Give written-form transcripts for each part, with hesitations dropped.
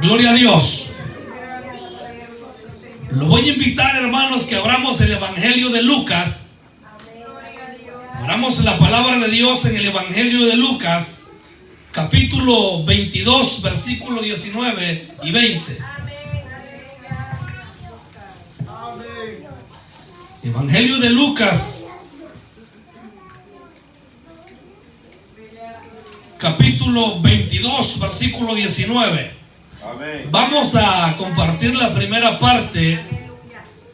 Gloria a Dios. Lo voy a invitar, hermanos, que abramos el Evangelio de Lucas. Abramos la palabra de Dios en el Evangelio de Lucas, capítulo 22, versículos 19 y 20. Evangelio de Lucas, capítulo 22, versículo 19. Vamos a compartir la primera parte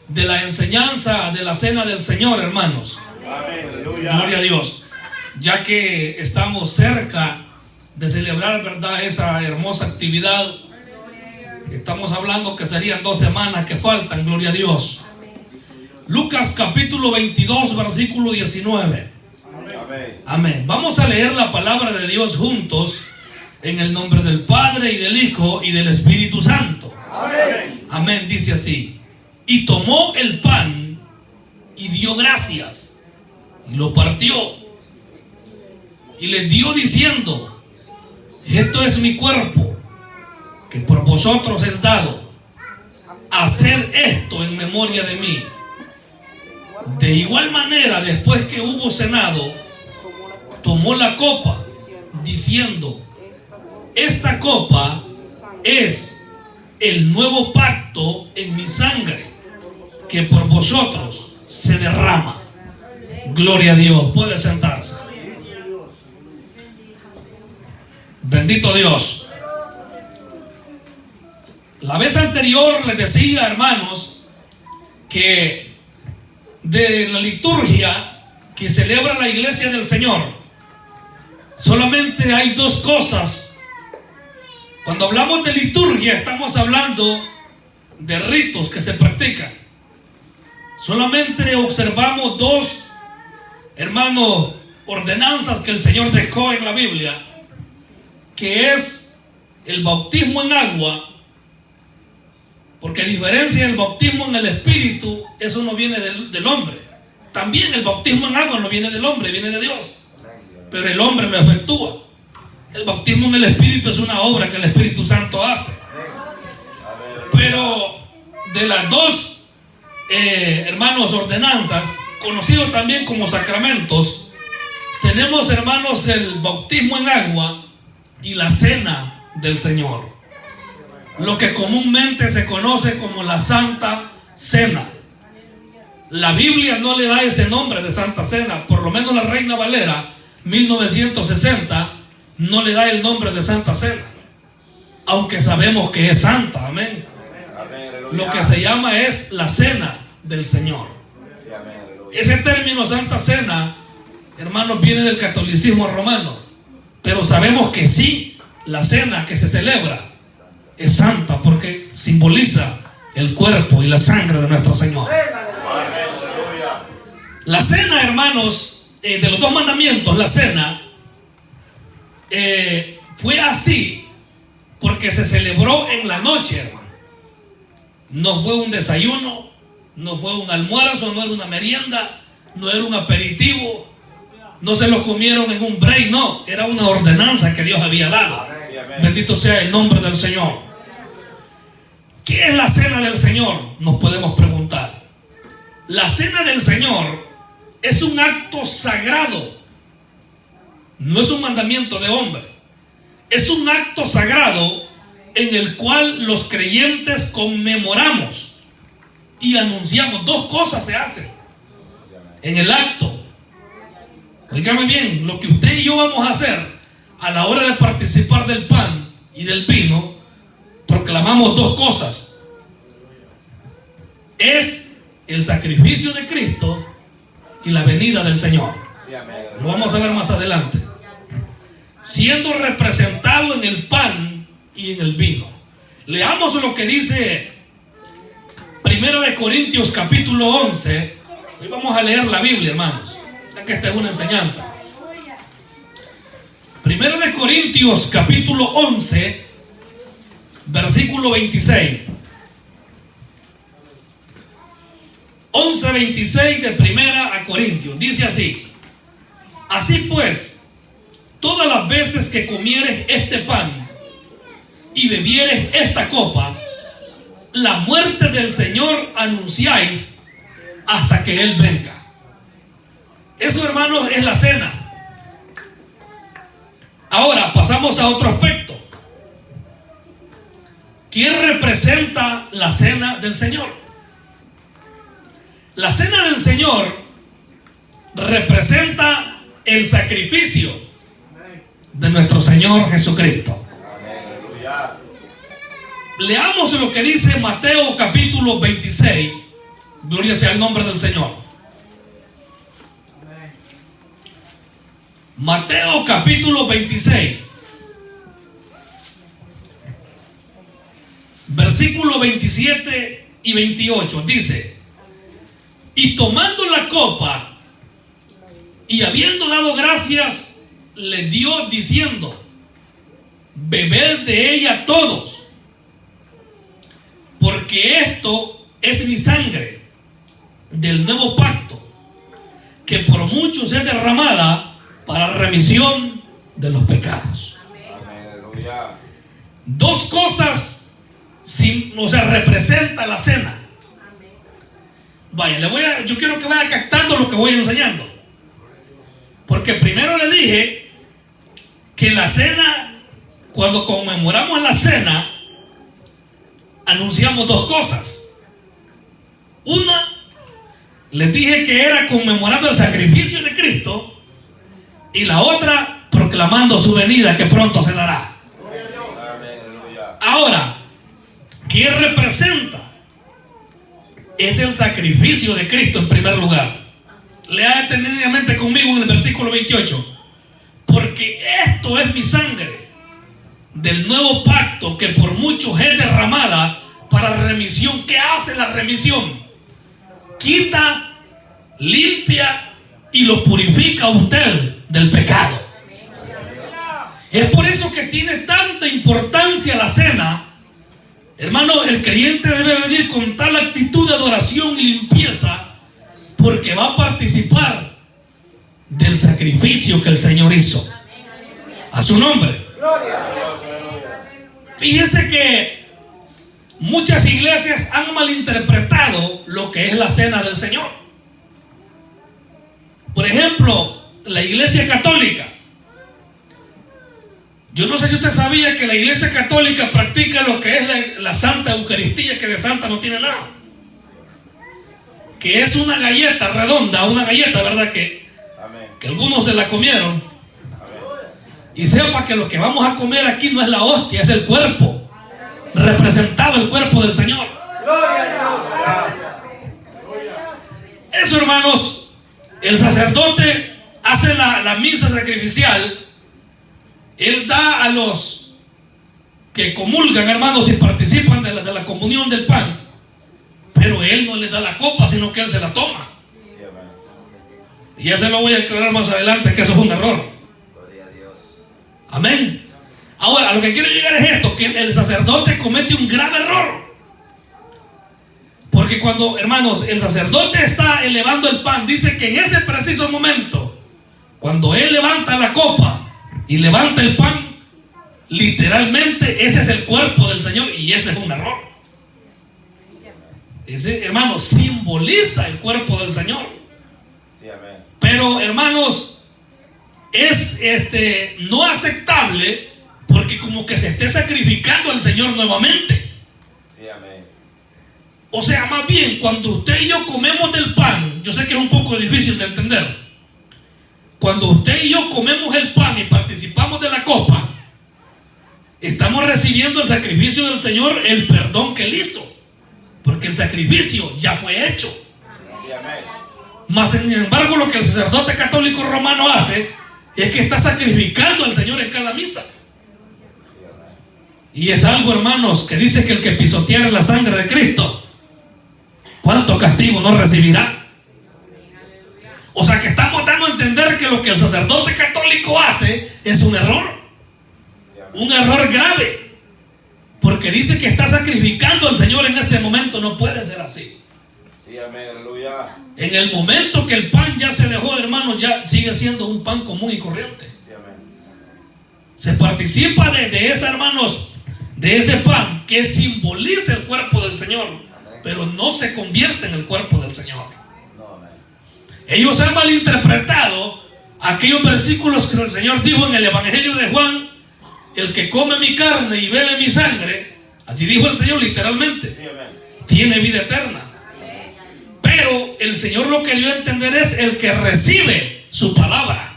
de la enseñanza de la cena del Señor, hermanos. Gloria a Dios. Ya que estamos cerca de celebrar, ¿verdad?, esa hermosa actividad. Estamos hablando que serían 2 semanas que faltan, gloria a Dios. Lucas capítulo 22, versículo 19. Amén. Vamos a leer la palabra de Dios juntos en el nombre del Padre y del Hijo y del Espíritu Santo. Amén. Dice así: y tomó el pan y dio gracias y lo partió y les dio diciendo: esto es mi cuerpo que por vosotros es dado, haced esto en memoria de mí. De igual manera, después que hubo cenado, tomó la copa diciendo: esta copa es el nuevo pacto en mi sangre, que por vosotros se derrama. Gloria a Dios. Puede sentarse. Bendito Dios. La vez anterior les decía, hermanos, que de la liturgia que celebra la iglesia del Señor, solamente hay 2 cosas. Cuando hablamos de liturgia, estamos hablando de ritos que se practican. Solamente observamos 2, hermanos, ordenanzas que el Señor dejó en la Biblia, que es el bautismo en agua, porque a diferencia del bautismo en el Espíritu, eso no viene del hombre. También el bautismo en agua no viene del hombre, viene de Dios, pero el hombre lo efectúa. El bautismo en el Espíritu es una obra que el Espíritu Santo hace. Pero de las 2, hermanos, ordenanzas, conocidos también como sacramentos, tenemos, hermanos, el bautismo en agua y la cena del Señor, lo que comúnmente se conoce como la Santa Cena. La Biblia no le da ese nombre de Santa Cena, por lo menos la Reina Valera 1960 no le da el nombre de Santa Cena, aunque sabemos que es santa. Amén. Lo que se llama es la cena del Señor. Ese término Santa Cena, hermanos, viene del catolicismo romano, pero sabemos que sí, la cena que se celebra es santa porque simboliza el cuerpo y la sangre de nuestro Señor. La cena, hermanos, de los 2 mandamientos, la cena fue así porque se celebró en la noche, hermano. No fue un desayuno, no fue un almuerzo, no era una merienda, no era un aperitivo, no se lo comieron en un break, no, era una ordenanza que Dios había dado. Bendito sea el nombre del Señor. ¿Qué es la cena del Señor?, nos podemos preguntar. La cena del Señor es un acto sagrado. No es un mandamiento de hombre. Es un acto sagrado en el cual los creyentes conmemoramos y anunciamos. 2 cosas se hacen en el acto. Oígame bien, lo que usted y yo vamos a hacer a la hora de participar del pan y del vino, proclamamos 2 cosas. Es el sacrificio de Cristo y la venida del Señor. Lo vamos a ver más adelante. Siendo representado en el pan y en el vino. Leamos lo que dice 1 de Corintios capítulo 11. Hoy vamos a leer la Biblia, hermanos, ya que esta es una enseñanza. 1 de Corintios capítulo 11, versículo 26. 11:26 de 1 Corintios. Dice así: así pues, todas las veces que comieres este pan y bebieres esta copa, la muerte del Señor anunciáis hasta que Él venga. Eso, hermanos, es la cena. Ahora pasamos a otro aspecto. ¿Quién representa la cena del Señor? La cena del Señor representa el sacrificio de nuestro Señor Jesucristo. Leamos lo que dice Mateo capítulo 26. Gloria sea el nombre del Señor. Mateo capítulo 26, versículo 27 y 28 dice: y tomando la copa y habiendo dado gracias, le dio diciendo: bebed de ella todos, porque esto es mi sangre del nuevo pacto, que por muchos es derramada para remisión de los pecados. Dos cosas representa la cena. Vaya, yo quiero que vaya captando lo que voy enseñando, porque primero le dije que la cena, cuando conmemoramos la cena, anunciamos dos cosas. Una, les dije que era conmemorando el sacrificio de Cristo, y la otra, proclamando su venida que pronto se dará. Ahora, ¿qué representa? Es el sacrificio de Cristo en primer lugar. Lea detenidamente conmigo en el versículo 28. Porque esto es mi sangre del nuevo pacto, que por muchos es derramada para remisión. ¿Qué hace la remisión? Quita, limpia y lo purifica a usted del pecado. Es por eso que tiene tanta importancia la cena. Hermano, el creyente debe venir con tal actitud de adoración y limpieza, porque va a participar del sacrificio que el Señor hizo. A su nombre. Fíjese que muchas iglesias han malinterpretado lo que es la cena del Señor. Por ejemplo, la iglesia católica. Yo no sé si usted sabía que la iglesia católica practica lo que es la Santa Eucaristía, que de santa no tiene nada. Que es una galleta redonda, una galleta, ¿verdad? Que algunos se la comieron. Y sepa que lo que vamos a comer aquí no es la hostia, es el cuerpo. Representado el cuerpo del Señor. Eso, hermanos. El sacerdote hace la misa sacrificial. Él da a los que comulgan, hermanos, y participan de la comunión del pan. Pero él no les da la copa, sino que él se la toma. Y ya se lo voy a aclarar más adelante, que eso es un error. Amén. Ahora, a lo que quiero llegar es esto: que el sacerdote comete un grave error. Porque cuando, hermanos, el sacerdote está elevando el pan, dice que en ese preciso momento, cuando él levanta la copa y levanta el pan, literalmente ese es el cuerpo del Señor, y ese es un error. Ese, hermanos, simboliza el cuerpo del Señor. Pero, hermanos, es no aceptable, porque como que se esté sacrificando al Señor nuevamente. O sea, más bien, cuando usted y yo comemos del pan, yo sé que es un poco difícil de entender. Cuando usted y yo comemos el pan y participamos de la copa, estamos recibiendo el sacrificio del Señor, el perdón que Él hizo, porque el sacrificio ya fue hecho. Mas, sin embargo, lo que el sacerdote católico romano hace es que está sacrificando al Señor en cada misa. Y es algo, hermanos, que dice que el que pisoteare la sangre de Cristo, ¿cuánto castigo no recibirá? O sea, que estamos dando a entender que lo que el sacerdote católico hace es un error grave, porque dice que está sacrificando al Señor en ese momento. No puede ser así. En el momento que el pan ya se dejó, hermanos, ya sigue siendo un pan común y corriente. Se participa de esa, hermanos, de ese pan que simboliza el cuerpo del Señor, pero no se convierte en el cuerpo del Señor. Ellos han malinterpretado aquellos versículos que el Señor dijo en el Evangelio de Juan: el que come mi carne y bebe mi sangre, así dijo el Señor literalmente, tiene vida eterna. Pero el Señor lo que dio a entender es el que recibe su palabra,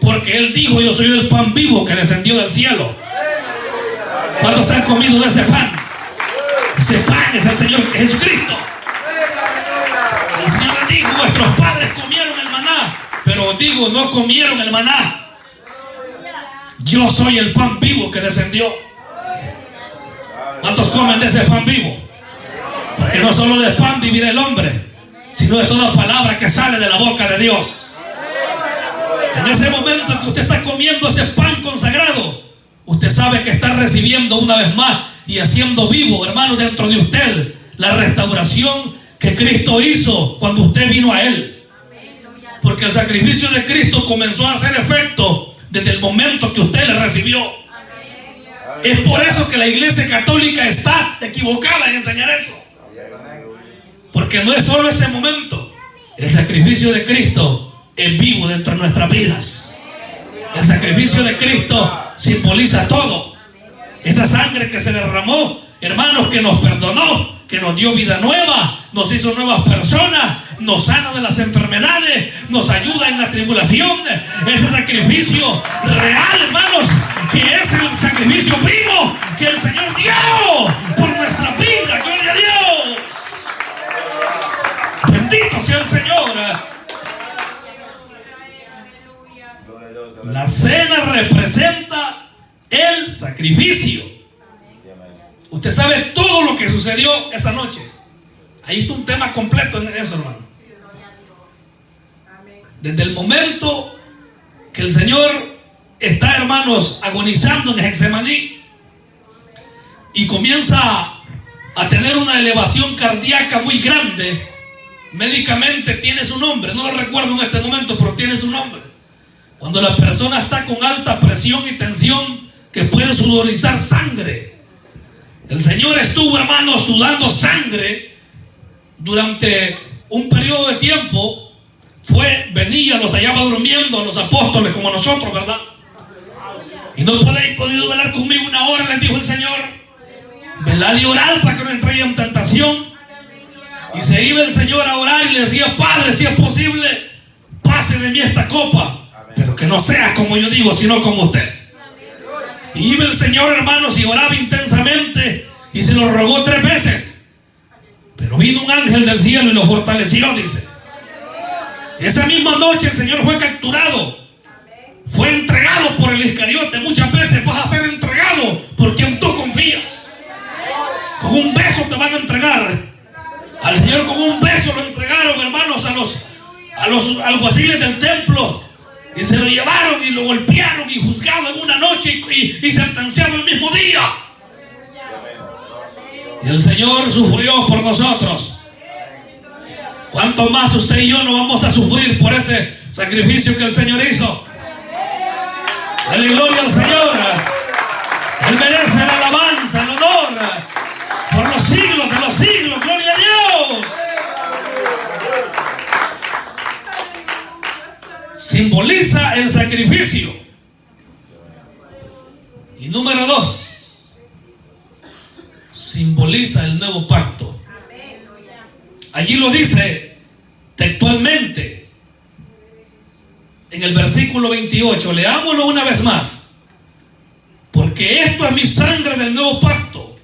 porque Él dijo: yo soy el pan vivo que descendió del cielo. ¿Cuántos han comido de ese pan? Ese pan es el Señor Jesucristo. El Señor les dijo: vuestros padres comieron el maná, pero os digo, no comieron el maná. Yo soy el pan vivo que descendió. ¿Cuántos comen de ese pan vivo? Porque no solo de pan vivirá el hombre, sino de toda palabra que sale de la boca de Dios. En ese momento que usted está comiendo ese pan consagrado, usted sabe que está recibiendo una vez más y haciendo vivo, hermano, dentro de usted la restauración que Cristo hizo cuando usted vino a Él. Porque el sacrificio de Cristo comenzó a hacer efecto desde el momento que usted le recibió. Es por eso que la Iglesia Católica está equivocada en enseñar eso. Porque no es solo ese momento. El sacrificio de Cristo es vivo dentro de nuestras vidas. El sacrificio de Cristo simboliza todo. Esa sangre que se derramó, hermanos, que nos perdonó, que nos dio vida nueva, nos hizo nuevas personas, nos sana de las enfermedades, nos ayuda en la tribulación. Ese sacrificio real, hermanos, que es el sacrificio vivo que el Señor dio por nuestra vida. ¡Gloria a Dios! Bendito sea el Señor. La cena representa el sacrificio. Usted sabe todo lo que sucedió esa noche. Ahí está un tema completo en eso, hermano. Desde el momento que el Señor está, hermanos, agonizando en Getsemaní y comienza a tener una elevación cardíaca muy grande, médicamente tiene su nombre, no lo recuerdo en este momento, pero tiene su nombre. Cuando la persona está con alta presión y tensión que puede sudorizar sangre. El Señor estuvo, hermano, sudando sangre durante un periodo de tiempo. Venía, los hallaba durmiendo a los apóstoles como nosotros, ¿verdad? Y no habéis podido velar conmigo una hora, les dijo el Señor. Velad y orad para que no entréis en tentación. Y se iba el Señor a orar y le decía: Padre, si es posible, pase de mí esta copa, pero que no sea como yo digo, sino como usted. Y iba el Señor, hermanos, y oraba intensamente y se lo rogó 3 veces. Pero vino un ángel del cielo y lo fortaleció, dice. Esa misma noche el Señor fue capturado. Fue entregado por el Iscariote. Muchas veces vas a ser entregado por quien tú confías. Con un beso te van a entregar. Al Señor con un beso lo entregaron, hermanos, a los alguaciles del templo. Y se lo llevaron y lo golpearon y juzgaron en una noche y sentenciaron el mismo día. Y el Señor sufrió por nosotros. ¿Cuánto más usted y yo no vamos a sufrir por ese sacrificio que el Señor hizo? Dale gloria al Señor. Él merece la alabanza, el honor por los siglos de los siglos. Gloria a Dios. Simboliza el sacrificio. Y número 2, simboliza el nuevo pacto. Allí lo dice textualmente en el versículo 28. Leámoslo una vez más. Porque esto es mi sangre del nuevo pacto,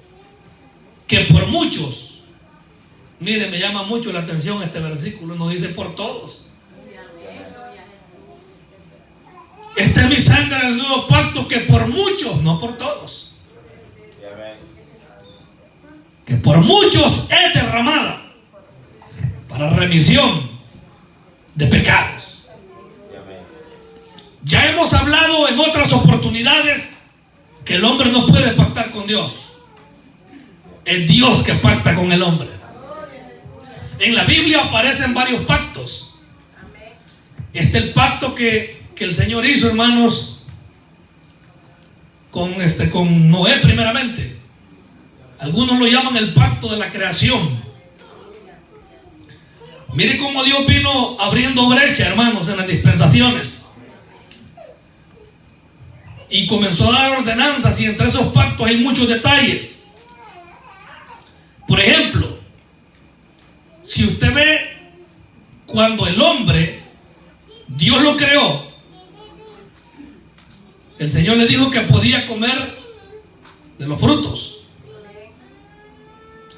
que por muchos, mire, me llama mucho la atención este versículo, no dice por todos. Esta es mi sangre del nuevo pacto, que por muchos, no por todos, que por muchos es derramada para remisión de pecados. Ya hemos hablado en otras oportunidades que el hombre no puede pactar con Dios. Es Dios que pacta con el hombre. En la Biblia aparecen varios pactos. Este es el pacto que el Señor hizo, hermanos, con Noé primeramente. Algunos lo llaman el pacto de la creación. Mire cómo Dios vino abriendo brecha, hermanos, en las dispensaciones. Y comenzó a dar ordenanzas, y entre esos pactos hay muchos detalles. Por ejemplo, si usted ve cuando el hombre, Dios lo creó, el Señor le dijo que podía comer de los frutos.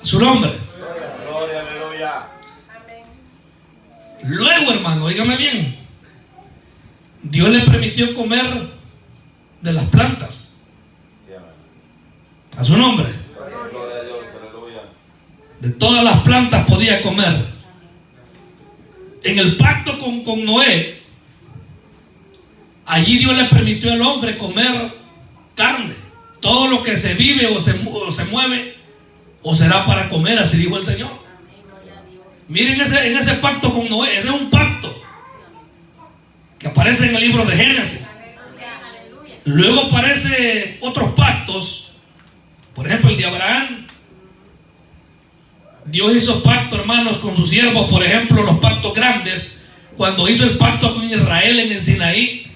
A su nombre. Luego, hermano, óigame bien, Dios le permitió comer de las plantas. A su nombre. De todas las plantas podía comer. En el pacto con Noé, allí Dios le permitió al hombre comer carne. Todo lo que se vive o se mueve o será para comer, así dijo el Señor. Miren en ese pacto con Noé. Ese es un pacto que aparece en el libro de Génesis. Luego aparecen otros pactos. Por ejemplo, el de Abraham. Dios hizo pacto, hermanos, con sus siervos. Por ejemplo, los pactos grandes. Cuando hizo el pacto con Israel en el Sinaí,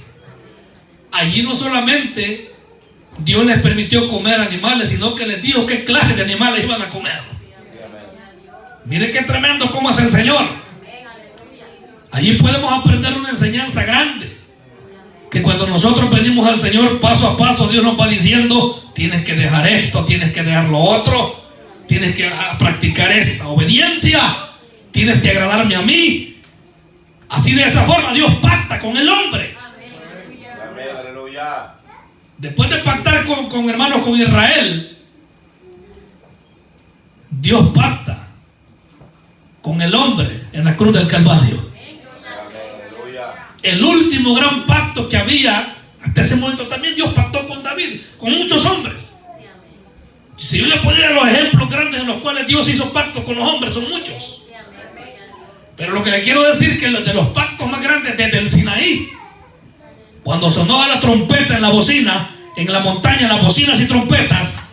allí no solamente Dios les permitió comer animales, sino que les dijo qué clase de animales iban a comer. Mire qué tremendo cómo es el Señor. Allí podemos aprender una enseñanza grande, que cuando nosotros venimos al Señor paso a paso, Dios nos va diciendo: tienes que dejar esto, tienes que dejar lo otro, tienes que practicar esta obediencia, tienes que agradarme a mí. Así, de esa forma Dios pacta con el hombre. Después de pactar con hermanos, con Israel, Dios pacta con el hombre en la cruz del Calvario. El último gran pacto que había hasta ese momento. También Dios pactó con David, con muchos hombres. Si yo le pudiera los ejemplos grandes en los cuales Dios hizo pacto con los hombres, son muchos. Pero lo que le quiero decir, que de los pactos más grandes, desde el Sinaí, cuando sonó la trompeta en la bocina, en la montaña, las bocinas y trompetas,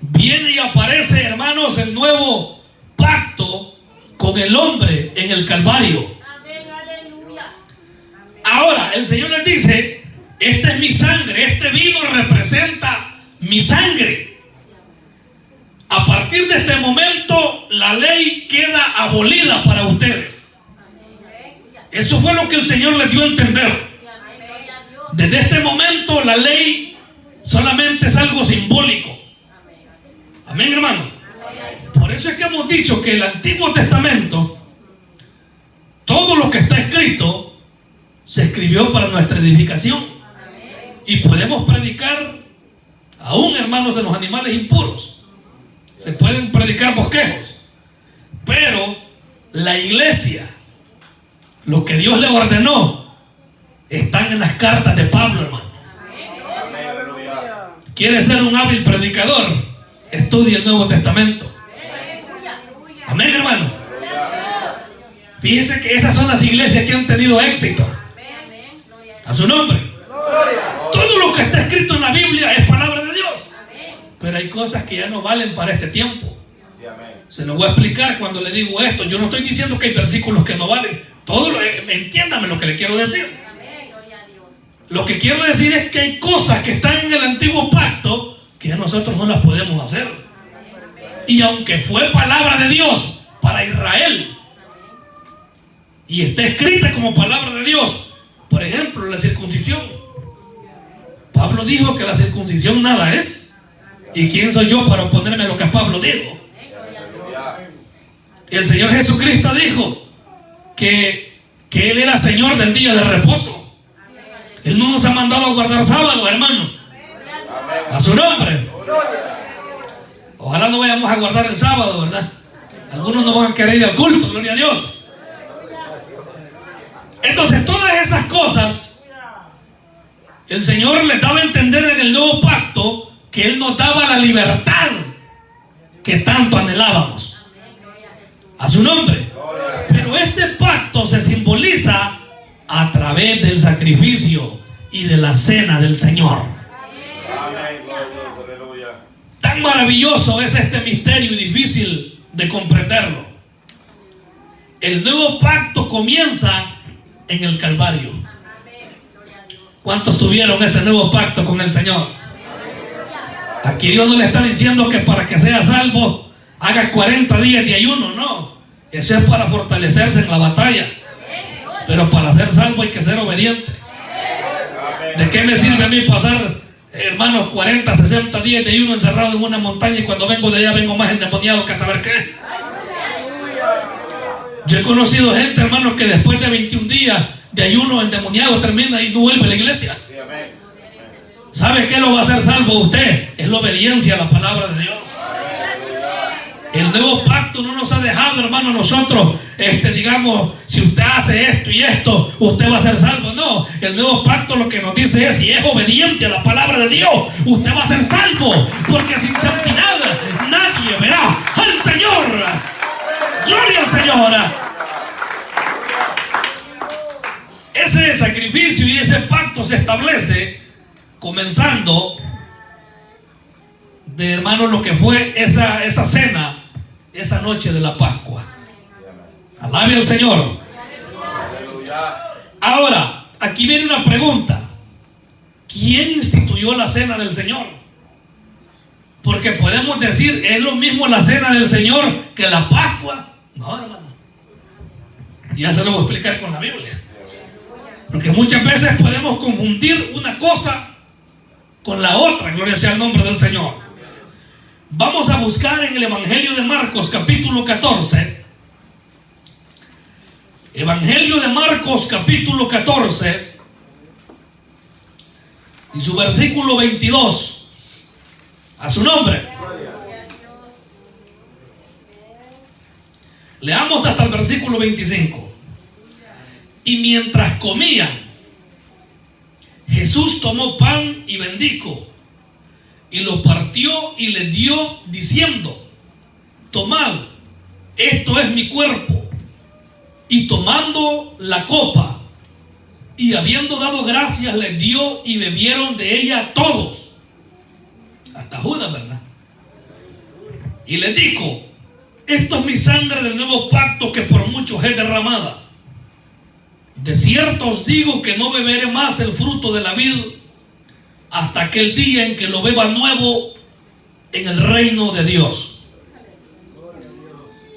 viene y aparece, hermanos, el nuevo pacto con el hombre en el Calvario. Ahora el Señor les dice: esta es mi sangre, este vino representa mi sangre. A partir de este momento la ley queda abolida para ustedes. Eso fue lo que el Señor les dio a entender. Desde este momento la ley solamente es algo simbólico. Amén, hermano. Por eso es que hemos dicho que el Antiguo Testamento, todo lo que está escrito, se escribió para nuestra edificación. Y podemos predicar aún, hermanos, en los animales impuros. Se pueden predicar bosquejos. Pero la iglesia, lo que Dios le ordenó, están en las cartas de Pablo, hermano. ¿Quiere ser un hábil predicador? Estudie el Nuevo Testamento. Amén, hermano. Fíjense que esas son las iglesias que han tenido éxito. A su nombre. Todo lo que está escrito en la Biblia es palabra de Dios. Pero hay cosas que ya no valen para este tiempo. Se lo voy a explicar cuando le digo esto. Yo no estoy diciendo que hay versículos que no valen. Entiéndame lo que le quiero decir. Lo que quiero decir es que hay cosas que están en el antiguo pacto que ya nosotros no las podemos hacer. Y aunque fue palabra de Dios para Israel y está escrita como palabra de Dios, por ejemplo, la circuncisión, Pablo dijo que la circuncisión nada es. ¿Y quién soy yo para oponerme a lo que Pablo dijo? El Señor Jesucristo dijo que Él era Señor del día de reposo. Él no nos ha mandado a guardar sábado, hermano. A su nombre. Ojalá no vayamos a guardar el sábado, ¿verdad? Algunos no van a querer ir al culto, gloria a Dios. Entonces, todas esas cosas, el Señor les daba a entender en el nuevo pacto que Él nos daba la libertad que tanto anhelábamos. A su nombre. Pero este pacto se simboliza a través del sacrificio y de la cena del Señor. Tan maravilloso es este misterio y difícil de comprenderlo. El nuevo pacto comienza en el Calvario. ¿Cuántos tuvieron ese nuevo pacto con el Señor? Aquí Dios no le está diciendo que para que sea salvo haga 40 días de ayuno, no. Eso es para fortalecerse en la batalla. Pero para ser salvo hay que ser obediente. ¿De qué me sirve a mí pasar, hermanos, 40, 60 días de ayuno encerrado en una montaña y cuando vengo de allá vengo más endemoniado que a saber qué? Yo he conocido gente, hermanos, que después de 21 días de ayuno endemoniado termina y no vuelve a la iglesia. ¿Sabe qué lo va a hacer salvo a usted? Es la obediencia a la palabra de Dios. El nuevo pacto no nos ha dejado, hermano, nosotros, digamos, si usted hace esto y esto, usted va a ser salvo. No, el nuevo pacto lo que nos dice es, si es obediente a la palabra de Dios, usted va a ser salvo, porque sin santidad nadie verá al Señor. Gloria al Señor. Ese sacrificio y ese pacto se establece comenzando de, hermano, lo que fue esa cena, esa noche de la Pascua. Alabe al Señor. Ahora, aquí viene una pregunta. ¿Quién instituyó la cena del Señor? Porque podemos decir, ¿es lo mismo la cena del Señor que la Pascua? No, hermano. Ya se lo voy a explicar con la Biblia. Porque muchas veces podemos confundir una cosa con la otra. Gloria sea el nombre del Señor. Vamos a buscar en el Evangelio de Marcos, capítulo 14. Evangelio de Marcos, capítulo 14. Y su versículo 22. A su nombre. Leamos hasta el versículo 25. Y mientras comían, Jesús tomó pan y bendijo, y lo partió y les dio, diciendo: tomad, esto es mi cuerpo. Y tomando la copa, y habiendo dado gracias, les dio, y bebieron de ella todos, hasta Judas, ¿verdad? Y les dijo: esto es mi sangre del nuevo pacto, que por muchos es derramada. De cierto os digo que no beberé más el fruto de la vid hasta aquel día en que lo beba nuevo en el reino de Dios.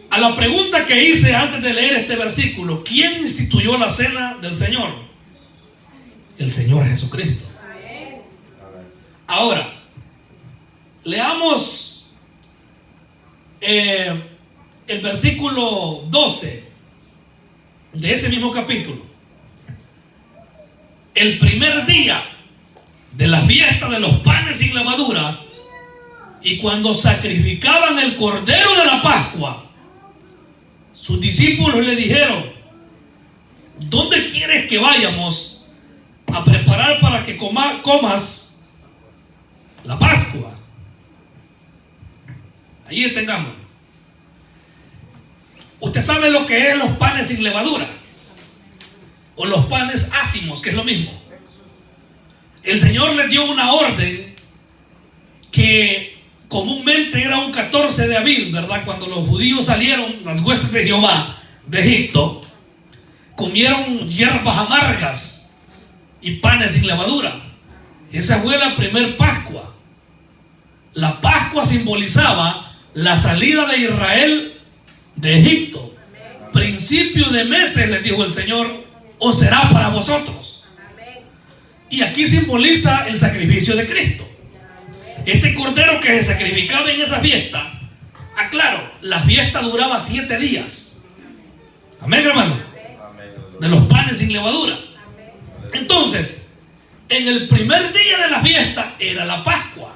A la pregunta que hice antes de leer este versículo, ¿quién instituyó la cena del Señor? El Señor Jesucristo. Ahora, leamos el versículo 12 de ese mismo capítulo. El primer día de la fiesta de los panes sin levadura, y cuando sacrificaban el cordero de la Pascua, sus discípulos le dijeron: ¿dónde quieres que vayamos a preparar para que comas la Pascua? Ahí detengámonos. Usted sabe lo que es los panes sin levadura, o los panes ácimos, que es lo mismo. El Señor les dio una orden que comúnmente era un 14 de Abril, ¿verdad? Cuando los judíos salieron, las huestes de Jehová de Egipto, comieron hierbas amargas y panes sin levadura. Esa fue la primer Pascua. La Pascua simbolizaba la salida de Israel de Egipto. Principio de meses, les dijo el Señor, os será para vosotros. Y aquí simboliza el sacrificio de Cristo. Este cordero que se sacrificaba en esa fiesta, aclaro, la fiesta duraba 7 días. Amén, hermano. De los panes sin levadura. Entonces, en el primer día de la fiesta era la Pascua.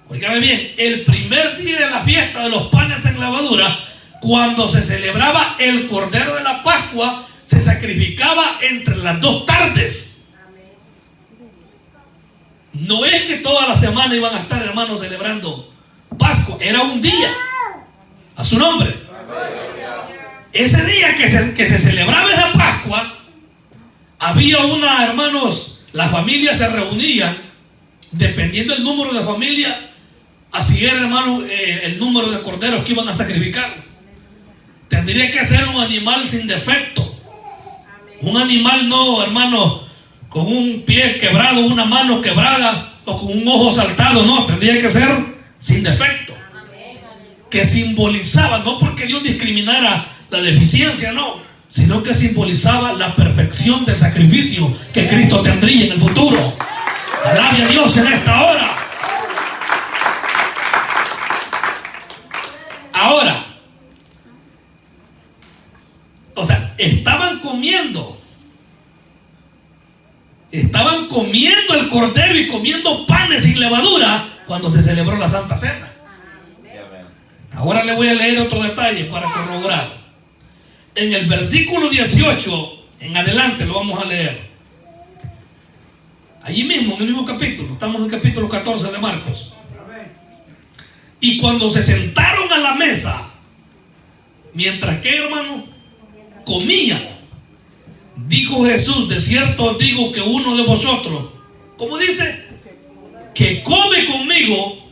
Óigame bien, el primer día de la fiesta de los panes sin levadura, cuando se celebraba el cordero de la Pascua, se sacrificaba entre las 2 tardes. No es que toda la semana iban a estar, hermanos, celebrando Pascua. Era un día. A su nombre. Ese día que se celebraba esa Pascua, había hermanos, las familias se reunían dependiendo del número de familia, así era, hermano, el número de corderos que iban a sacrificar. Tendría que ser un animal sin defecto. Un animal no, hermano, con un pie quebrado, una mano quebrada o con un ojo saltado, no, tendría que ser sin defecto. Que simbolizaba, no porque Dios discriminara la deficiencia, no, sino que simbolizaba la perfección del sacrificio que Cristo tendría en el futuro. Alabe a Dios en esta hora. Ahora, o sea, estaban comiendo el cordero y comiendo panes sin levadura cuando se celebró la Santa Cena. Ahora le voy a leer otro detalle para corroborar. En el versículo 18 en adelante lo vamos a leer. Allí mismo, en el mismo capítulo, estamos en el capítulo 14 de Marcos. Y cuando se sentaron a la mesa, mientras que, hermano, comían, dijo Jesús: de cierto os digo que uno de vosotros, ¿cómo dice? Que come conmigo,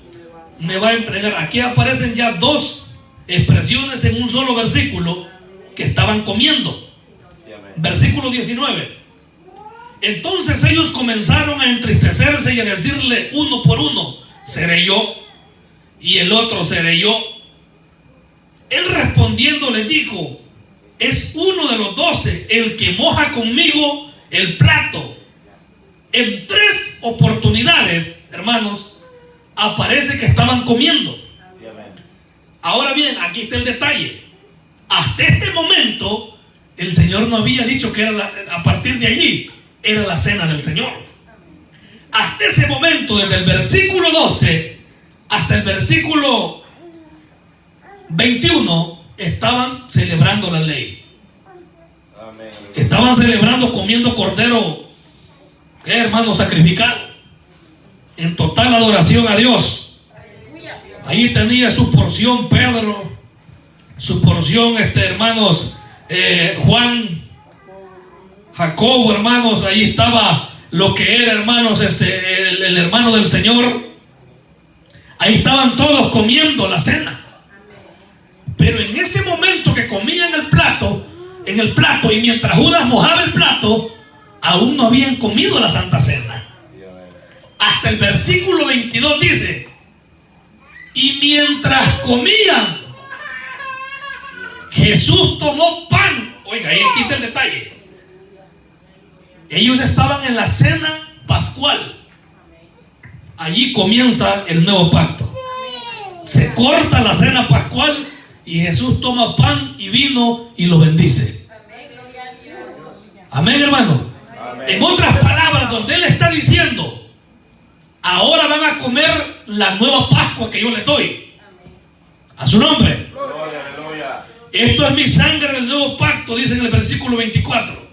me va a entregar. Aquí aparecen ya dos expresiones en un solo versículo, que estaban comiendo. Versículo 19. Entonces ellos comenzaron a entristecerse y a decirle uno por uno: seré yo, y el otro: seré yo. Él respondiendo les dijo: es uno de los 12 el que moja conmigo el plato. En 3 oportunidades, hermanos, aparece que estaban comiendo. Ahora bien, aquí está el detalle. Hasta este momento el Señor no había dicho que era a partir de allí era la cena del Señor. Hasta ese momento, desde el versículo 12 hasta el versículo 21, estaban celebrando la ley. Estaban celebrando, comiendo cordero, hermano, sacrificado en total adoración a Dios. Ahí tenía su porción Pedro, su porción, hermanos, Juan, Jacobo, hermanos. Ahí estaba lo que era, hermanos, el hermano del Señor. Ahí estaban todos comiendo la cena. Pero en ese momento que comían en el plato, y mientras Judas mojaba el plato, aún no habían comido la Santa Cena. Hasta el versículo 22 dice: y mientras comían, Jesús tomó pan. Oiga, ahí quita el detalle. Ellos estaban en la cena pascual. Allí comienza el nuevo pacto. Se corta la cena pascual y Jesús toma pan y vino y lo bendice. Amén, hermano. En otras palabras, donde Él está diciendo: ahora van a comer la nueva Pascua que yo les doy. A su nombre. Esto es mi sangre del nuevo pacto, dice en el versículo 24.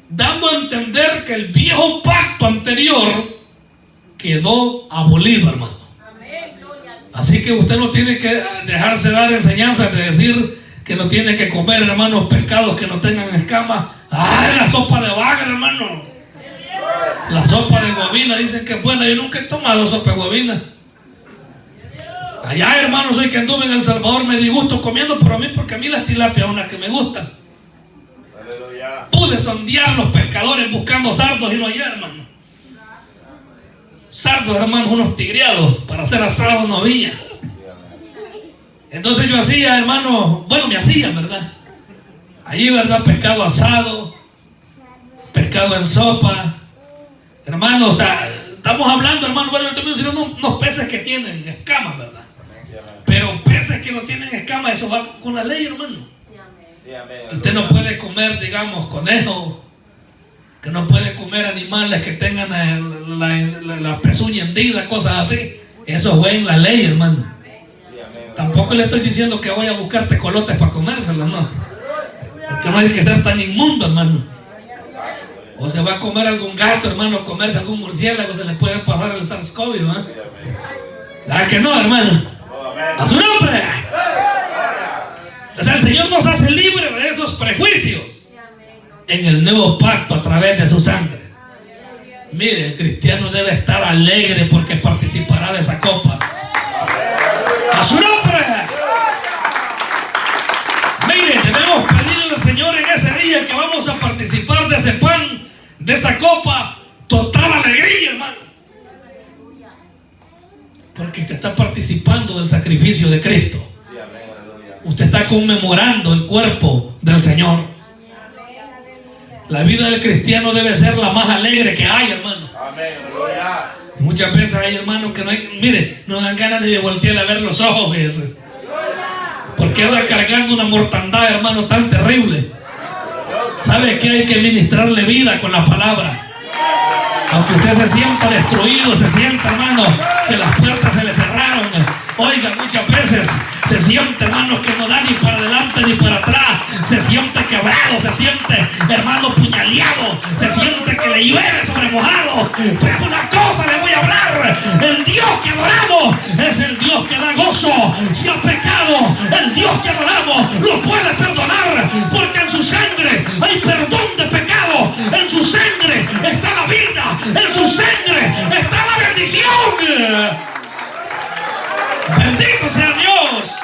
Dando a entender que el viejo pacto anterior quedó abolido, hermano. Así que usted no tiene que dejarse dar enseñanzas de decir que no tiene que comer, hermanos, pescados que no tengan escamas. ¡Ay, la sopa de bagre, hermano! La sopa de guabina dicen que es buena. Yo nunca he tomado sopa de guabina. Allá, hermanos, soy que anduve en El Salvador, me di gusto comiendo, pero a mí, porque a mí las tilapias son las que me gustan. Pude sondear los pescadores buscando sardos y no hallé, hermano. Sardos, hermanos, unos tigreados para hacer asado no había. Entonces yo hacía, hermano, bueno, me hacían, ¿verdad? Allí, ¿verdad? Pescado asado, pescado en sopa. Hermano, o sea, estamos hablando, hermano, bueno, estoy mencionando unos peces que tienen escamas, ¿verdad? Pero peces que no tienen escamas, eso va con la ley, hermano. Usted no puede comer, digamos, conejo, que no puede comer animales que tengan la pezuña hendida, cosas así. Eso fue en la ley, hermano. Tampoco le estoy diciendo que vaya a buscar tecolotes para comérselos, no. Porque no hay que ser tan inmundo, hermano. O se va a comer algún gato, hermano, comerse algún murciélago, se le puede pasar el SARS-CoV, ¿verdad? ¿Verdad que no, hermano? ¡A su nombre! O sea, el Señor nos hace libres de esos prejuicios en el nuevo pacto a través de su sangre. Mire, el cristiano debe estar alegre porque participará de esa copa. ¡A su nombre! Mire, debemos pedirle al Señor en ese día que vamos a participar de ese pan, de esa copa, total alegría, hermano. Porque usted está participando del sacrificio de Cristo. Usted está conmemorando el cuerpo del Señor. La vida del cristiano debe ser la más alegre que hay, hermano. Muchas veces hay hermanos que no hay, mire, no dan ganas ni de voltear a ver los ojos, ¿ves? Porque anda cargando una mortandad, hermano, tan terrible. ¿Sabe que hay que ministrarle vida con la palabra? Aunque usted se sienta destruido, se sienta, hermano, que las puertas se le cerraron. Oiga, muchas veces se siente, hermano, que no da ni para adelante ni para atrás. Se siente quebrado, se siente, hermano, puñaleado. Se siente que le llueve sobre mojado. Pero una cosa le voy a hablar: el Dios que adoramos es el Dios que da gozo. Si ha pecado, el Dios que adoramos lo puede perdonar, porque en su sangre hay perdón de pecado. En su sangre está la vida. En su sangre está la bendición. Bendito sea Dios.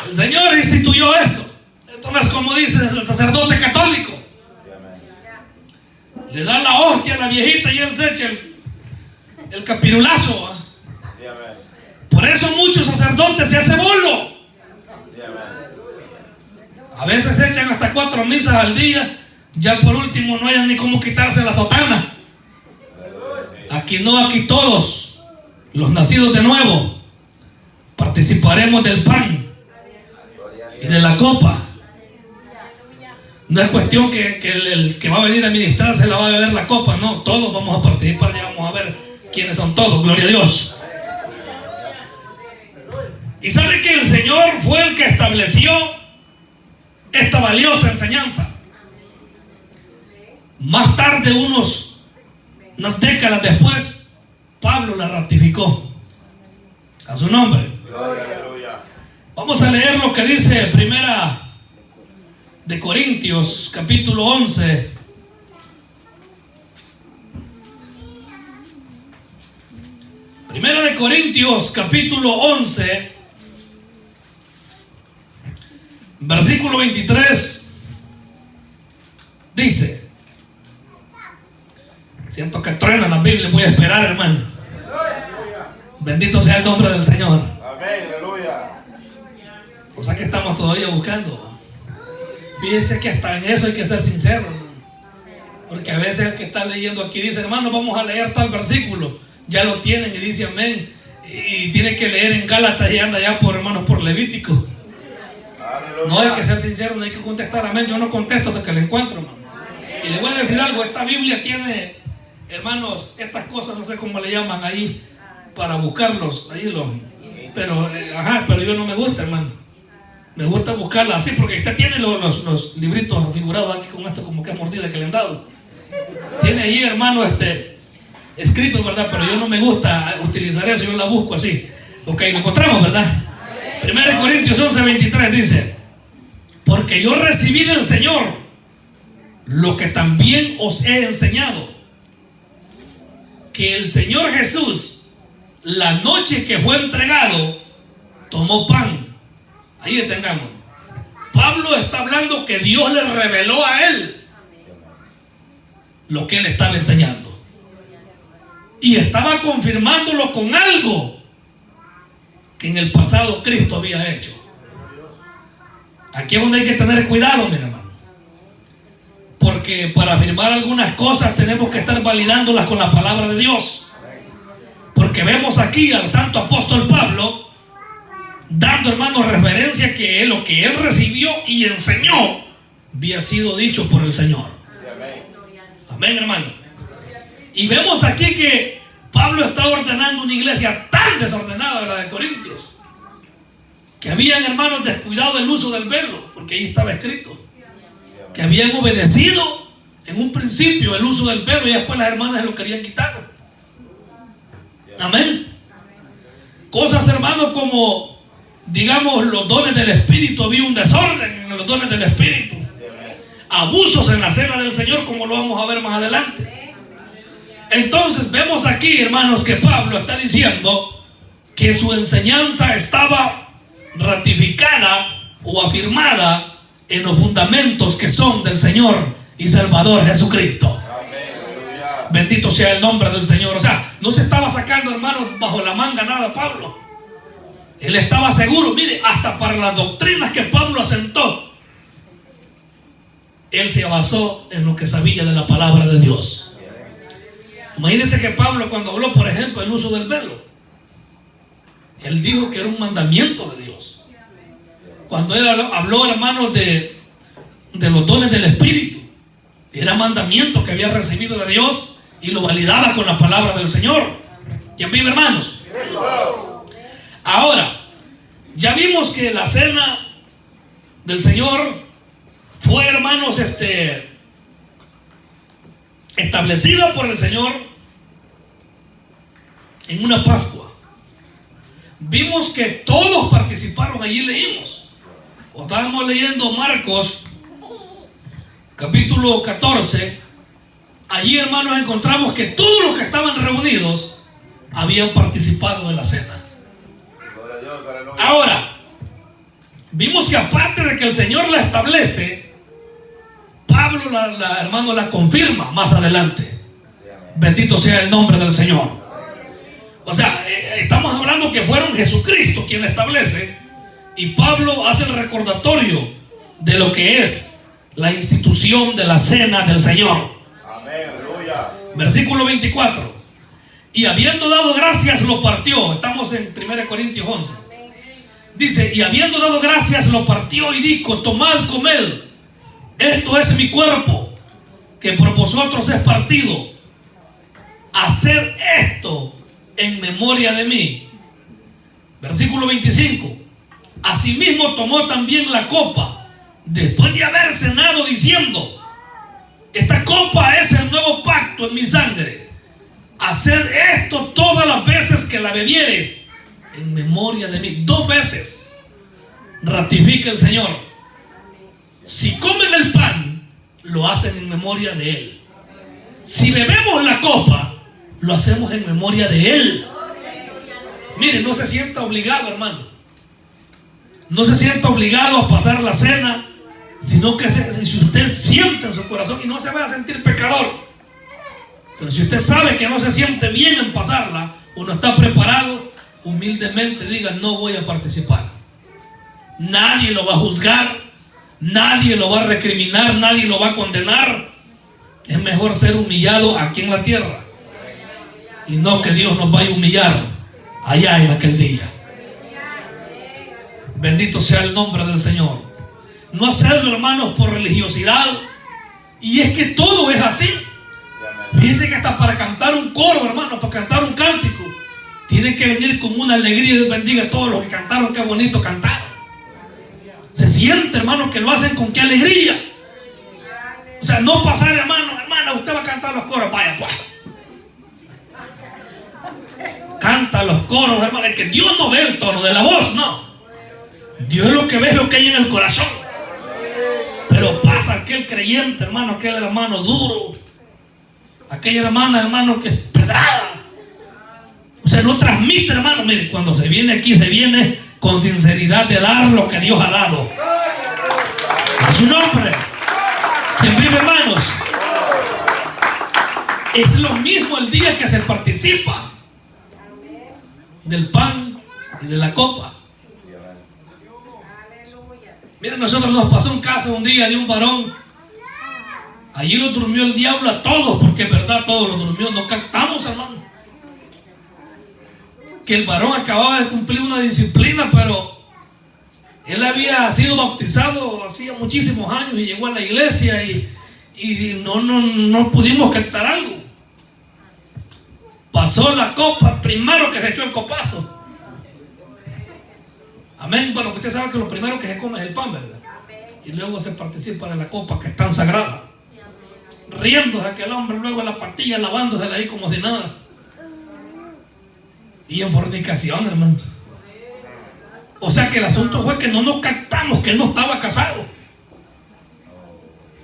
El Señor instituyó eso. Esto no es como dice el sacerdote católico. Le da la hostia a la viejita y él se echa el capirulazo. Por eso muchos sacerdotes se hacen bolo. A veces se echan hasta 4 misas al día. Ya por último no hayan ni cómo quitarse la sotana. Aquí no, aquí todos los nacidos de nuevo participaremos del pan y de la copa. No es cuestión que el que va a venir a ministrarse la va a beber la copa. No, todos vamos a participar. Ya vamos a ver quiénes son todos. Gloria a Dios. Y sabe que el Señor fue el que estableció esta valiosa enseñanza. Más tarde, unas décadas después, Pablo la ratificó. A su nombre. Vamos a leer lo que dice Primera de Corintios, capítulo 11. Primera de Corintios, capítulo 11, versículo 23. Dice: siento que truenan las Biblias, voy a esperar, hermano. Bendito sea el nombre del Señor. Amén, aleluya. O sea que estamos todavía buscando. Fíjense que hasta en eso hay que ser sincero, hermano. Porque a veces el que está leyendo aquí dice: hermano, vamos a leer tal versículo. Ya lo tienen y dice amén. Y tiene que leer en Gálatas y anda ya por, hermanos, por Levítico. Aleluya. No hay que ser sincero, no hay que contestar amén. Yo no contesto hasta que lo encuentro, hermano. Y le voy a decir algo: esta Biblia tiene, hermanos, estas cosas, no sé cómo le llaman ahí, para buscarlos, ahí pero yo no me gusta, hermano. Me gusta buscarla así, porque usted tiene los libritos figurados aquí con esto como que es mordida que le han dado. Tiene ahí, hermano, escrito, ¿verdad? Pero yo no me gusta utilizar eso, yo la busco así. Ok, lo encontramos, ¿verdad? 1 Corintios 11:23 dice: porque yo recibí del Señor lo que también os he enseñado, que el Señor Jesús, la noche que fue entregado, tomó pan. Ahí detengamos. Pablo está hablando que Dios le reveló a él lo que él estaba enseñando. Y estaba confirmándolo con algo que en el pasado Cristo había hecho. Aquí es donde hay que tener cuidado, mi hermano. Porque para afirmar algunas cosas tenemos que estar validándolas con la palabra de Dios. Porque vemos aquí al santo apóstol Pablo dando, hermano, referencia que lo que él recibió y enseñó había sido dicho por el Señor. Amén, hermano. Y vemos aquí que Pablo está ordenando una iglesia tan desordenada, la de Corintios, que habían, hermanos, descuidado el uso del velo, porque ahí estaba escrito que habían obedecido en un principio el uso del velo y después las hermanas se lo querían quitar. Amén. Cosas, hermanos, como, digamos, los dones del Espíritu. Había un desorden en los dones del Espíritu. abusos en la cena del Señor, como lo vamos a ver más adelante. Entonces vemos aquí, hermanos, que Pablo está diciendo que su enseñanza estaba ratificada o afirmada en los fundamentos que son del Señor y Salvador Jesucristo. Bendito sea el nombre del Señor. O sea, no se estaba sacando, hermanos, bajo la manga nada Pablo. Él estaba seguro, mire, hasta para las doctrinas que Pablo asentó, él se basó en lo que sabía de la palabra de Dios. Imagínense que Pablo, cuando habló, por ejemplo, el uso del velo, él dijo que era un mandamiento de Dios. Cuando él habló, hermanos, de los dones del Espíritu, era mandamiento que había recibido de Dios y lo validaba con la palabra del Señor. ¿Quién vive, hermanos? Ahora, ya vimos que la cena del Señor fue, hermanos, establecida por el Señor en una Pascua. Vimos que todos participaron, allí leímos. O estábamos leyendo Marcos, capítulo 14. Allí, hermanos, encontramos que todos los que estaban reunidos habían participado de la cena. Ahora, vimos que aparte de que el Señor la establece, Pablo, hermano, la confirma más adelante. Bendito sea el nombre del Señor. O sea, estamos hablando que fueron Jesucristo quien la establece, y Pablo hace el recordatorio de lo que es la institución de la cena del Señor. Versículo 24. Y habiendo dado gracias, lo partió. Estamos en 1 Corintios 11. Dice, y habiendo dado gracias, lo partió y dijo: tomad, comed, esto es mi cuerpo, que por vosotros es partido. Haced esto en memoria de mí. Versículo 25. Asimismo tomó también la copa, después de haber cenado, diciendo: esta copa es el nuevo pacto en mi sangre. Haced esto todas las veces que la bebiereis en memoria de mí. 2 veces ratifica el Señor: si comen el pan, lo hacen en memoria de Él. Si bebemos la copa, lo hacemos en memoria de Él. Mire, no se sienta obligado, hermano. No se sienta obligado a pasar la cena, sino que si usted siente en su corazón, y no se va a sentir pecador, pero si usted sabe que no se siente bien en pasarla, o no está preparado, humildemente diga: no voy a participar. Nadie lo va a juzgar, nadie lo va a recriminar, nadie lo va a condenar. Es mejor ser humillado aquí en la tierra, y no que Dios nos vaya a humillar allá en aquel día. Bendito sea el nombre del Señor. No hacerlo, hermanos, por religiosidad. Y es que todo es así. Fíjense que hasta para cantar un coro, hermano, para cantar un cántico, tienen que venir con una alegría. Dios bendiga a todos los que cantaron, qué bonito cantaron. Se siente, hermano, que lo hacen con qué alegría. O sea, no pasar, hermano, hermana, usted va a cantar los coros, vaya, pues. Canta los coros, hermano. Es que Dios no ve el tono de la voz, no. Dios lo que ve es lo que hay en el corazón. Pero pasa aquel creyente, hermano, aquel hermano duro, aquella hermana, hermano, que es pedrada. O sea, no transmite, hermano. Mire, cuando se viene aquí, se viene con sinceridad de dar lo que Dios ha dado. A su nombre. ¿Quién vive, hermanos? Es lo mismo el día que se participa del pan y de la copa. Miren, nosotros nos pasó un caso un día de un varón. Allí lo durmió el diablo a todos, porque es verdad, todos lo durmió. No captamos, hermano, que el varón acababa de cumplir una disciplina, pero él había sido bautizado hacía muchísimos años y llegó a la iglesia y no pudimos captar algo. Pasó la copa, primero que se echó el copazo. Amén. Bueno, usted sabe que lo primero que se come es el pan, ¿verdad? Y luego se participa de la copa, que es tan sagrada. Riéndose aquel hombre, luego en la pastilla, lavándosela ahí como de nada. Y en fornicación, hermano. O sea que el asunto fue que no nos captamos que él no estaba casado.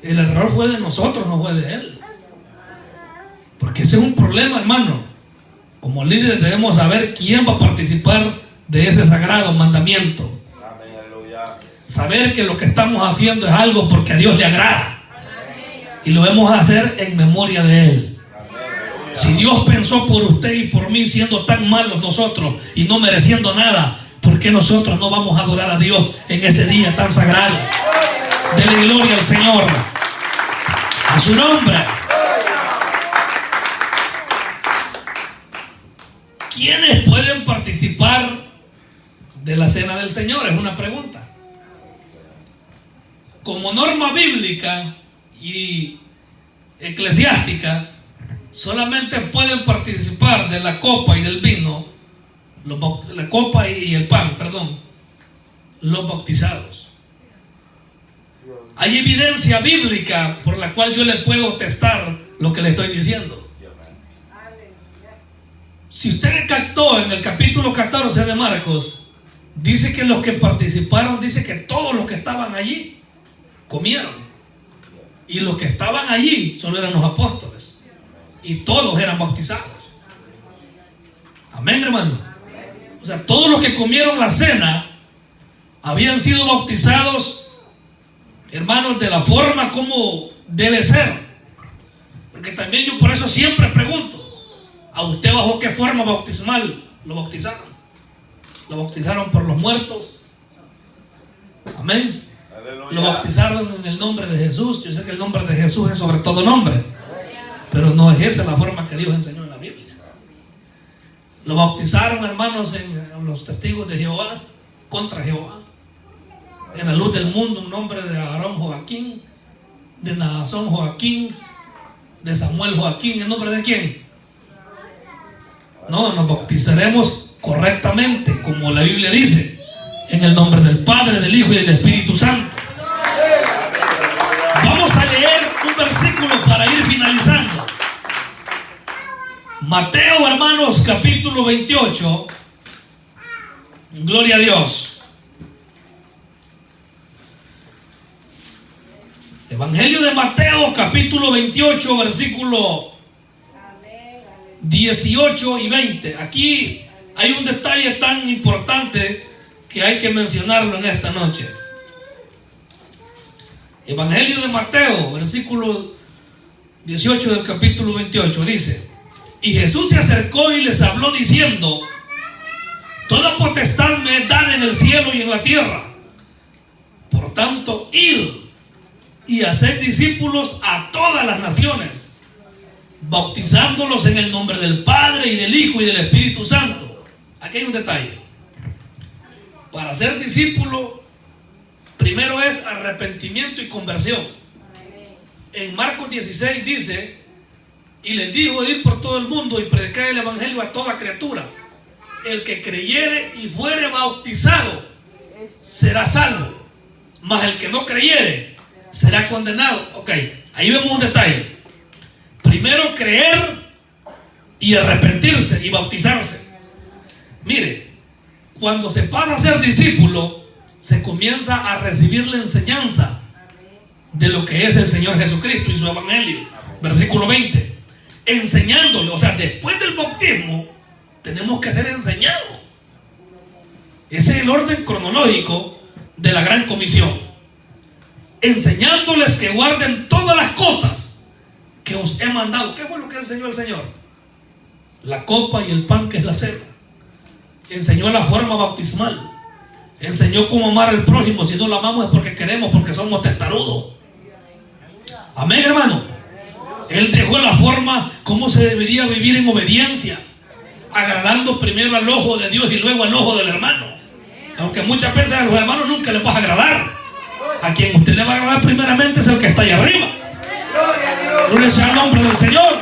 El error fue de nosotros, no fue de él. Porque ese es un problema, hermano. Como líderes debemos saber quién va a participar de ese sagrado mandamiento. Saber que lo que estamos haciendo es algo porque a Dios le agrada. Y lo debemos hacer en memoria de Él. Si Dios pensó por usted y por mí siendo tan malos nosotros y no mereciendo nada, ¿por qué nosotros no vamos a adorar a Dios en ese día tan sagrado? Dele gloria al Señor. A su nombre. ¿Quiénes pueden participar de la cena del Señor? Es una pregunta. Como norma bíblica y eclesiástica, solamente pueden participar de la copa y del vino, la copa y el pan, perdón, los bautizados. Hay evidencia bíblica por la cual yo le puedo testar lo que le estoy diciendo. Si usted captó en el capítulo 14 de Marcos, dice que los que participaron, dice que todos los que estaban allí comieron. Y los que estaban allí solo eran los apóstoles. Y todos eran bautizados. Amén, hermano. O sea, todos los que comieron la cena habían sido bautizados, hermanos, de la forma como debe ser. Porque también yo por eso siempre pregunto, ¿a usted bajo qué forma bautismal lo bautizaron? ¿Lo bautizaron por los muertos? Amén. Lo bautizaron en el nombre de Jesús. Yo sé que el nombre de Jesús es sobre todo nombre, pero no es esa la forma que Dios enseñó en la Biblia. Lo bautizaron, hermanos, en los testigos de Jehová, contra Jehová, en la luz del mundo, en nombre de Aarón Joaquín, de Naasón Joaquín, de Samuel Joaquín. ¿En nombre de quién? No, nos bautizaremos correctamente, como la Biblia dice, en el nombre del Padre, del Hijo y del Espíritu Santo. Vamos a leer un versículo para ir finalizando. Mateo, hermanos, capítulo 28. Gloria a Dios. Evangelio de Mateo, capítulo 28, versículo 18 y 20. Aquí hay un detalle tan importante que hay que mencionarlo en esta noche. Evangelio de Mateo, versículo 18 del capítulo 28, dice: y Jesús se acercó y les habló diciendo: toda potestad me es dada en el cielo y en la tierra. Por tanto, id y haced discípulos a todas las naciones, bautizándolos en el nombre del Padre y del Hijo y del Espíritu Santo. Aquí hay un detalle. Para ser discípulo, primero es arrepentimiento y conversión. En Marcos 16 dice: y les dijo: ir por todo el mundo y predicar el evangelio a toda criatura. El que creyere y fuere bautizado será salvo, mas el que no creyere será condenado. Ok, ahí vemos un detalle. Primero creer y arrepentirse y bautizarse. Mire, cuando se pasa a ser discípulo, se comienza a recibir la enseñanza de lo que es el Señor Jesucristo y su evangelio. Versículo 20. Enseñándole, o sea, después del bautismo tenemos que ser enseñados. Ese es el orden cronológico de la gran comisión. Enseñándoles que guarden todas las cosas que os he mandado. ¿Qué fue lo que enseñó el Señor? La copa y el pan, que es la cena. Enseñó la forma bautismal. Enseñó cómo amar al prójimo. Si no lo amamos es porque queremos, porque somos testarudos. Amén, hermano. Él dejó la forma cómo se debería vivir en obediencia, agradando primero al ojo de Dios y luego al ojo del hermano. Aunque muchas veces a los hermanos nunca les va a agradar. A quien usted le va a agradar primeramente es el que está allá arriba. Gloria sea el nombre del Señor.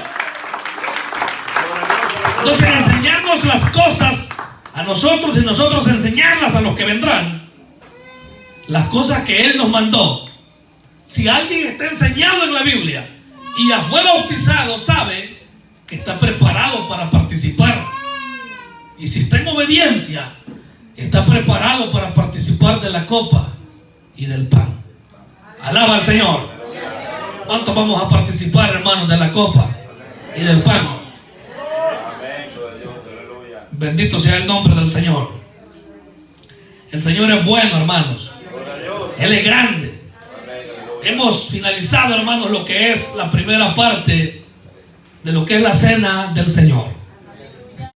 Entonces, enseñarnos las cosas a nosotros y nosotros enseñarlas a los que vendrán, las cosas que Él nos mandó. Si alguien está enseñado en la Biblia y ya fue bautizado, sabe que está preparado para participar. Y si está en obediencia, está preparado para participar de la copa y del pan. Alaba al Señor. ¿Cuántos vamos a participar, hermanos, de la copa y del pan? Bendito sea el nombre del Señor. El Señor es bueno, hermanos. Él es grande. Hemos finalizado, hermanos, lo que es la primera parte de lo que es la cena del Señor.